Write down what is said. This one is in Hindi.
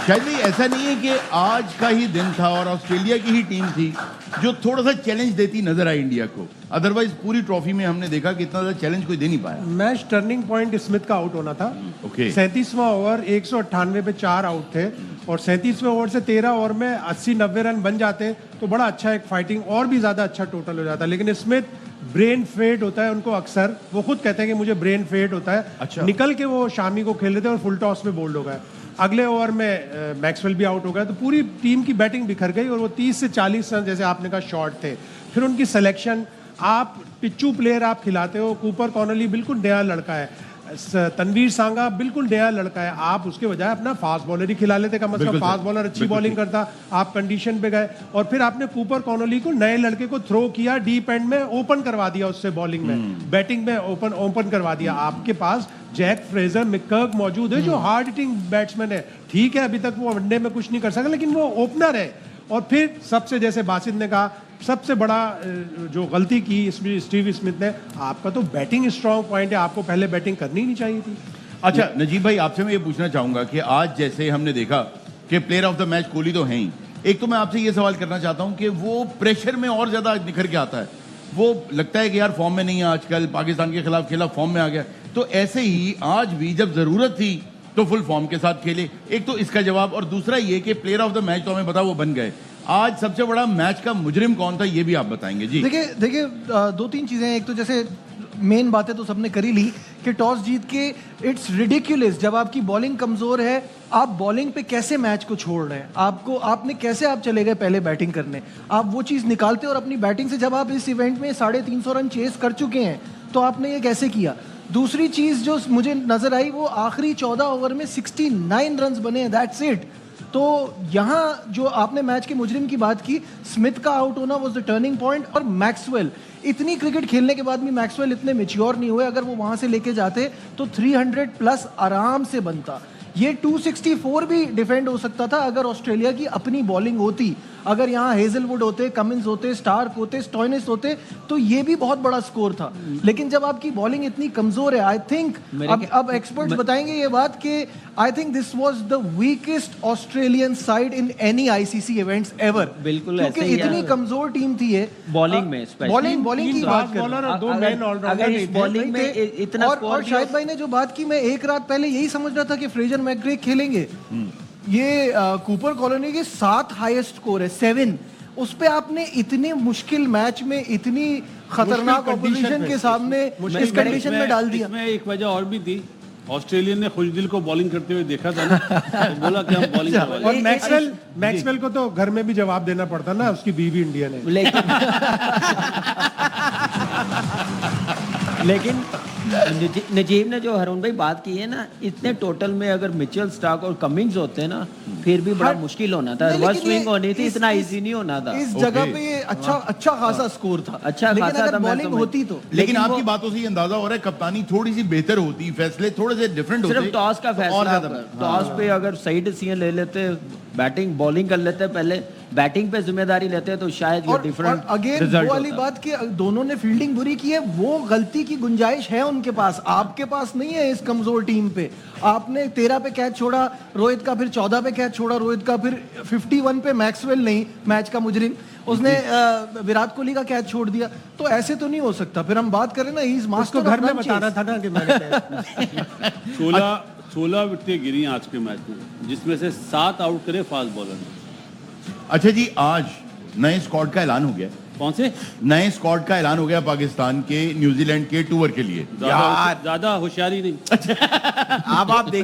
शायद भाई ऐसा नहीं है कि आज का ही दिन था और ऑस्ट्रेलिया की ही टीम थी जो थोड़ा सा चैलेंज देती नजर आई इंडिया को, अदरवाइज पूरी ट्रॉफी में हमने देखा कि इतना ज्यादा चैलेंज कोई दे नहीं पाया। मैच टर्निंग पॉइंट स्मिथ का आउट होना था। ओके। 37वां ओवर 198 पे 4 आउट थे और 37वें ओवर से 13 ओवर में 80-90 रन बन जाते तो बड़ा अच्छा एक फाइटिंग और भी ज्यादा अच्छा टोटल हो जाता। लेकिन स्मिथ ब्रेन फेड होता है उनको अक्सर, वो खुद कहते हैं कि मुझे ब्रेन फेड होता है। अच्छा। निकल के वो शामी को खेल रहे थे और फुल टॉस में बोल्ड हो गए। अगले ओवर में मैक्सवेल भी आउट हो गया तो पूरी टीम की बैटिंग बिखर गई और वो 30 से 40 रन जैसे आपने कहा शॉर्ट थे। फिर उनकी सिलेक्शन, आप पिच्चू प्लेयर आप खिलाते हो, कूपर कॉनली बिल्कुल नया लड़का है, तनवीर सांगा बिल्कुल नया लड़का है, आप उसके बजाय अपना फास्ट बॉलर ही खिला लेते, कम से कम फास्ट बॉलर अच्छी बॉलिंग करता। आप कंडीशन पे गए और फिर आपने कूपर कॉनली को नए लड़के को थ्रो किया, डीप एंड में ओपन करवा दिया, उससे बॉलिंग में बैटिंग में ओपन करवा दिया। आपके पास जैक फ्रेजर मिकर्क मौजूद है जो हार्ड हिटिंग बैट्समैन है। ठीक है अभी तक वो वनडे में कुछ नहीं कर सका लेकिन वो ओपनर है। और फिर सबसे, जैसे बासित ने कहा, सबसे बड़ा जो गलती की स्टीव स्मिथ ने, आपका तो बैटिंग स्ट्रांग पॉइंट है, आपको पहले बैटिंग करनी ही नहीं चाहिए थी। अच्छा नजीब भाई, आपसे मैं ये पूछना चाहूंगा कि आज जैसे हमने देखा कि player of the match Kohli तो हैं ही, एक तो मैं आपसे ये सवाल करना चाहता हूं कि वो प्रेशर में और ज्यादा निखर के आता है, वो लगता है कि यार फॉर्म में नहीं है आजकल, पाकिस्तान के खिलाफ खेला फॉर्म में आ गया, तो ऐसे ही आज भी जब जरूरत थी तो फुल फॉर्म के साथ खेले। एक तो इसका जवाब, और दूसरा ये कि प्लेयर ऑफ द मैच तो हमें पता वो बन गए, आज सबसे बड़ा मैच का मुजरिम कौन था ये भी आप बताएंगे जी। देखिए दो तीन चीजें हैं। एक तो जैसे मेन बातें तो सबने करी ली कि टॉस जीत के इट्स रिडिकुलस, जब आपकी बॉलिंग कमजोर है आप बॉलिंग पे कैसे मैच को छोड़ रहे हैं, आपने कैसे आप चले गए पहले बैटिंग करने, आप वो चीज निकालते और अपनी बैटिंग से, जब आप इस इवेंट में 350 रन चेस कर चुके हैं तो आपने ये कैसे किया। दूसरी चीज जो मुझे नजर आई वो आखिरी 14 ओवर में 69 रन बने हैं, दैट्स इट। तो यहाँ जो आपने मैच के मुजरिम की बात की, स्मिथ का आउट होना वाज द टर्निंग पॉइंट। और मैक्सवेल, इतनी क्रिकेट खेलने के बाद भी मैक्सवेल इतने मैच्योर नहीं हुए, अगर वो वहां से लेके जाते तो 300 प्लस आराम से बनता। ये 264 भी डिफेंड हो सकता था अगर ऑस्ट्रेलिया की अपनी बॉलिंग होती, अगर यहाँ हेजलवुड होते, कमिंस होते, स्टार्क होते, स्टॉइनिस होते तो ये भी बहुत बड़ा स्कोर था। लेकिन जब आपकी बॉलिंग इतनी कमजोर है, आई थिंक अब एक्सपर्ट्स बताएंगे ये बात कि I think this was the weakest Australian side in any ICC events ever. बिल्कुल, क्योंकि इतनी कमजोर टीम थी ये बॉलिंग में, बॉलिंग की बात कर बॉलर और 2 मैन ऑलराउंडर बॉलिंग में इतना और शाहिद भाई ने जो बात की, मैं एक रात पहले यही समझ रहा था कि फ्रेजर मैकग्रे खेलेंगे। ये कूपर कॉलोनी के 7 हाईएस्ट स्कोर है, 7। उस पे आपने इतने मुश्किल मैच में इतनी खतरनाक ऑपोजिशन के सामने इस कंडीशन में डाल दिया। इसमें एक वजह और भी थी, ऑस्ट्रेलिया ने खुशदिल को बॉलिंग करते हुए देखा था ना, तो बोला कि हम बॉलिंग करवाएंगे। और मैक्सवेल को तो घर में भी जवाब देना पड़ता ना, उसकी बीवी इंडियन है। लेकिन नजीब ने जो हरून भाई बात की है ना, इतने टोटल में अगर मिचेल स्टार्क और कमिंग्स होते ना फिर भी बड़ा मुश्किल होना था, रिवर्स स्विंग होनी थी, इतना इजी नहीं होना था। इस जगह पे ये अच्छा खासा स्कोर था, अच्छा खासा था। बॉलिंग होती तो, लेकिन आपकी बातों से ये अंदाजा हो रहा है कप्तानी थोड़ी सी बेहतर होती, फैसले थोड़े से डिफरेंट होते। सिर्फ टॉस का फैसला, टॉस पे अगर सही डिसीजन ले लेते, बैटिंग बॉलिंग कर लेते, पहले बैटिंग पे जिम्मेदारी लेते तो शायद ये डिफरेंट अगेन वो वाली बात कि दोनों ने फील्डिंग बुरी की है, वो गलती की गुंजाइश है उनके पास, आपके पास नहीं है इस कमजोर टीम पे। आपने 13 पे कैच छोड़ा रोहित का, फिर 14 पे कैच छोड़ा रोहित का, फिर 51 पे मैक्सवेल नहीं मैच का मुजरिम, उसने विराट कोहली का कैच छोड़ दिया। तो ऐसे तो नहीं हो सकता। फिर हम बात करें ना, ही इज मास्टर, घर में बताना था ना कि मैंने 16 विकेटें गिरी आज के मैच में, जिसमें से 7 आउट करे फास्ट बॉलर ने। अच्छा जी, आज नए स्क्वाड का ऐलान हो गया। कौन से नए स्क्वाड का ऐलान हो गया पाकिस्तान के न्यूजीलैंड के टूर के लिए। ज्यादा होशियारी नहीं। अब आप देख